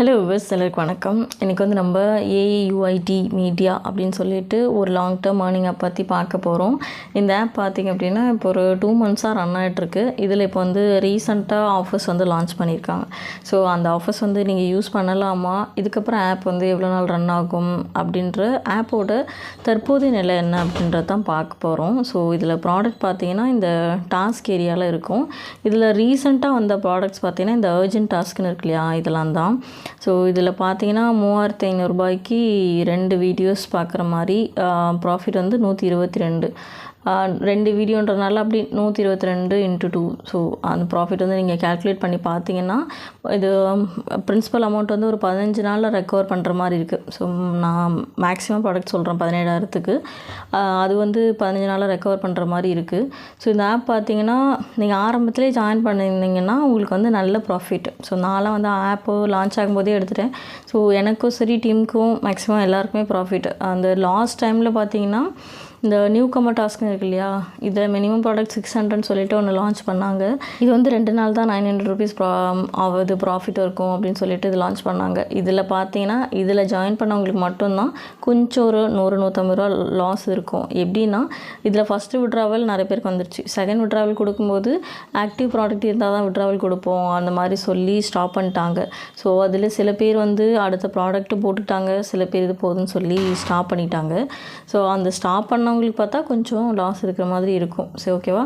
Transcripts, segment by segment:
Hello viewers, எல்லாருக்கும் வணக்கம். இன்றைக்கி வந்து நம்ம ஏஐயுஐடி மீடியா அப்படின்னு சொல்லிட்டு ஒரு லாங் டேர்ம் ஏர்னிங் ஆப் பற்றி பார்க்க போகிறோம். இந்த ஆப் பார்த்திங்க அப்படின்னா இப்போ ஒரு 2 months ரன் ஆகிட்டுருக்கு. இதில் இப்போ வந்து ரீசெண்டாக ஆஃபர்ஸ் வந்து லான்ச் பண்ணியிருக்காங்க. ஸோ அந்த ஆஃபர்ஸ் வந்து நீங்கள் யூஸ் பண்ணலாமா, இதுக்கப்புறம் ஆப் வந்து எவ்வளோ நாள் ரன் ஆகும் அப்படின்ற ஆப்போட தற்போதைய நிலை என்ன அப்படின்றது தான் பார்க்க போகிறோம். ஸோ இதில் ப்ராடக்ட் பார்த்திங்கன்னா இந்த டாஸ்க் ஏரியாவில் இருக்கும். இதில் ரீசெண்டாக வந்த ப்ராடக்ட்ஸ் பார்த்திங்கன்னா இந்த அர்ஜென்ட் டாஸ்க்குன்னு இருக்கு இல்லையா, இதெல்லாம் தான். ஸோ இதில் பார்த்தீங்கன்னா 3500 ரூபாய்க்கு 2 வீடியோஸ் பார்க்குற மாதிரி ப்ராஃபிட் வந்து 122. 2 வீடியோன்றதுனால அப்படி 122 × 2. ஸோ அந்த ப்ராஃபிட் வந்து நீங்கள் கேல்குலேட் பண்ணி பார்த்தீங்கன்னா இது ப்ரின்சிபல் அமௌண்ட் வந்து ஒரு 15 நாளில் ரெக்கவர் பண்ணுற மாதிரி இருக்குது. ஸோ நான் மேக்ஸிமம் ப்ராடக்ட் சொல்கிறேன் 17,000க்கு. அது வந்து 15 நாளில் ரெக்கவர் பண்ணுற மாதிரி இருக்குது. ஸோ இந்த ஆப் பார்த்தீங்கன்னா நீங்கள் ஆரம்பத்திலே ஜாயின் பண்ணியிருந்தீங்கன்னா உங்களுக்கு வந்து நல்ல ப்ராஃபிட். ஸோ நான்லாம் வந்து ஆப்பு லான்ச் ஆகும்போதே எடுத்துட்டேன். ஸோ எனக்கும் சரி டீமுக்கும் மேக்ஸிமம் எல்லாருக்குமே ப்ராஃபிட். அந்த லாஸ்ட் டைமில் பார்த்தீங்கன்னா இந்த நியூ கமர் டாஸ்க்னு இருக்கு இல்லையா, இதில் மினிமம் ப்ராடக்ட் 600 சொல்லிட்டு ஒன்று லான்ச் பண்ணாங்க. இது வந்து 2 நாள் தான் 900 rupees ஆகுது ப்ராஃபிட் இருக்கும் அப்படின்னு சொல்லிட்டு இது லான்ச் பண்ணாங்க. இதில் பார்த்தீங்கன்னா இதில் ஜாயின் பண்ணவங்களுக்கு மட்டும்தான் கொஞ்சம் ஒரு 100-150 ரூபா லாஸ் இருக்கும். எப்படின்னா இதில் ஃபஸ்ட்டு விட்ராவல் நிறைய பேருக்கு வந்துருச்சு. செகண்ட் விட்ராவல் கொடுக்கும்போது ஆக்டிவ் ப்ராடக்ட் இருந்தால் தான் விட்ராவல் கொடுப்போம் அந்த மாதிரி சொல்லி ஸ்டாப் பண்ணிட்டாங்க. ஸோ அதில் சில பேர் வந்து அடுத்த ப்ராடக்ட்டு போட்டுட்டாங்க, சில பேர் இது போதுன்னு சொல்லி ஸ்டாப் பண்ணிட்டாங்க. ஸோ அந்த ஸ்டாப் பண்ணவங்களுக்கு பார்த்தா கொஞ்சம் லாஸ் இருக்கிற மாதிரி இருக்கும். சரி, ஓகேவா.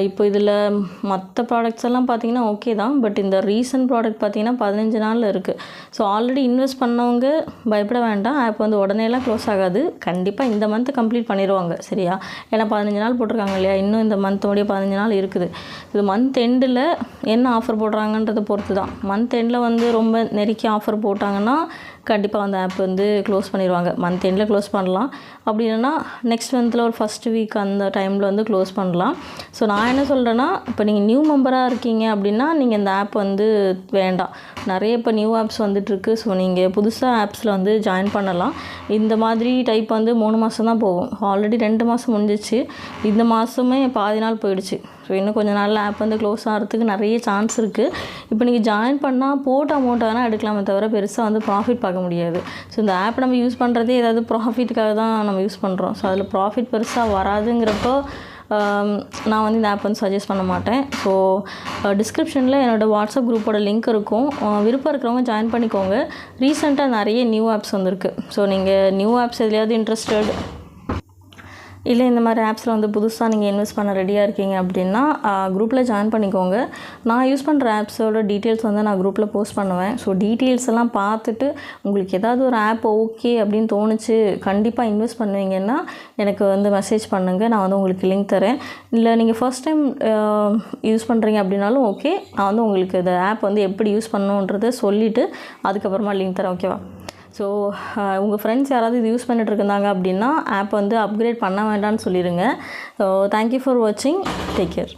இப்போ இதில் மற்ற ப்ராடக்ட்ஸ் எல்லாம் பார்த்தீங்கன்னா ஓகே தான். பட் இந்த ரீசன்ட் ப்ராடக்ட் பார்த்தீங்கன்னா 15 நாளில் இருக்குது. ஸோ ஆல்ரெடி இன்வெஸ்ட் பண்ணவங்க பயப்பட வேண்டாம். ஆப் வந்து உடனேலாம் க்ளோஸ் ஆகாது. கண்டிப்பாக இந்த மந்த் கம்ப்ளீட் பண்ணிடுவாங்க, சரியா. ஏன்னா 15 நாள் போட்டிருக்காங்க இல்லையா, இன்னும் இந்த மந்தோடைய 15 நாள் இருக்குது. இது மந்த் எண்டில் என்ன ஆஃபர் போடுறாங்கன்றதை பொறுத்து தான். மந்த் எண்டில் வந்து ரொம்ப நெருக்கி ஆஃபர் போட்டாங்கன்னா கண்டிப்பாக அந்த ஆப் வந்து க்ளோஸ் பண்ணிடுவாங்க. மந்த் எண்டில் க்ளோஸ் பண்ணலாம். அப்படி இல்லைன்னா நெக்ஸ்ட் மந்தில் ஒரு ஃபஸ்ட் வீக் அந்த டைமில் வந்து க்ளோஸ் பண்ணலாம். ஸோ நான் என்ன சொல்கிறேன்னா, இப்போ நீங்கள் நியூ மெம்பராக இருக்கீங்க அப்படின்னா நீங்கள் இந்த ஆப் வந்து வேண்டாம். நிறைய இப்போ நியூ ஆப்ஸ் வந்துட்டுருக்கு. ஸோ நீங்கள் புதுசாக ஆப்ஸில் வந்து ஜாயின் பண்ணலாம். இந்த மாதிரி டைப் வந்து 3 மாதம் தான் போகும். ஆல்ரெடி 2 மாதம் முடிஞ்சிச்சு. இந்த மாதமே பாதி நாள் போயிடுச்சு. ஸோ இன்னும் கொஞ்சம் நாளில் ஆப் வந்து க்ளோஸ் ஆகிறதுக்கு நிறைய சான்ஸ் இருக்குது. இப்போ நீங்கள் ஜாயின் பண்ணால் போட்ட அமௌண்ட்டை வேணால் எடுக்கலாமே தவிர பெருசாக வந்து ப்ராஃபிட் பார்க்க முடியாது. ஸோ இந்த ஆப் நம்ம யூஸ் பண்ணுறதே ஏதாவது ப்ராஃபிட்டுக்காக தான் நம்ம யூஸ் பண்ணுறோம். ஸோ அதில் ப்ராஃபிட் பெருசாக வராதுங்கிறப்போ நான் வந்து இந்த ஆப் வந்து சஜஸ்ட் பண்ண மாட்டேன். ஸோ டிஸ்கிரிப்ஷனில் என்னோடய வாட்ஸ்அப் குரூப்போட லிங்க் இருக்கும். விருப்பம் இருக்கிறவங்க ஜாயின் பண்ணிக்கோங்க. ரீசெண்டாக நிறைய நியூ ஆப்ஸ் வந்திருக்கு. ஸோ நீங்கள் நியூ ஆப்ஸ் எதுலையாவது இன்ட்ரெஸ்டட் இல்லை இந்த மாதிரி ஆப்ஸில் வந்து புதுசாக நீங்கள் இன்வெஸ்ட் பண்ண ரெடியாக இருக்கீங்க அப்படின்னா குரூப்பில் ஜாயின் பண்ணிக்கோங்க. நான் யூஸ் பண்ணுற ஆப்ஸோட டீட்டெயில்ஸ் வந்து நான் குரூப்பில் போஸ்ட் பண்ணுவேன். ஸோ டீட்டெயில்ஸ் எல்லாம் பார்த்துட்டு உங்களுக்கு ஏதாவது ஒரு ஆப் ஓகே அப்படின்னு தோணுச்சு, கண்டிப்பாக இன்வெஸ்ட் பண்ணுவீங்கன்னா எனக்கு வந்து மெசேஜ் பண்ணுங்கள். நான் வந்து உங்களுக்கு லிங்க் தரேன். இல்லை நீங்கள் ஃபர்ஸ்ட் டைம் யூஸ் பண்ணுறீங்க அப்படின்னாலும் ஓகே, நான் வந்து உங்களுக்கு இந்த ஆப் வந்து எப்படி யூஸ் பண்ணணுன்றதை சொல்லிவிட்டு அதுக்கப்புறமா லிங்க் தரேன், ஓகேவா. ஸோ உங்கள் ஃப்ரெண்ட்ஸ் யாராவது இது யூஸ் பண்ணிட்டுருந்தாங்க அப்படின்னா ஆப் வந்து அப்கிரேட் பண்ண வேண்டாம்னு சொல்லிடுங்க. ஸோ தேங்க்யூ ஃபார் வாட்சிங். Take care.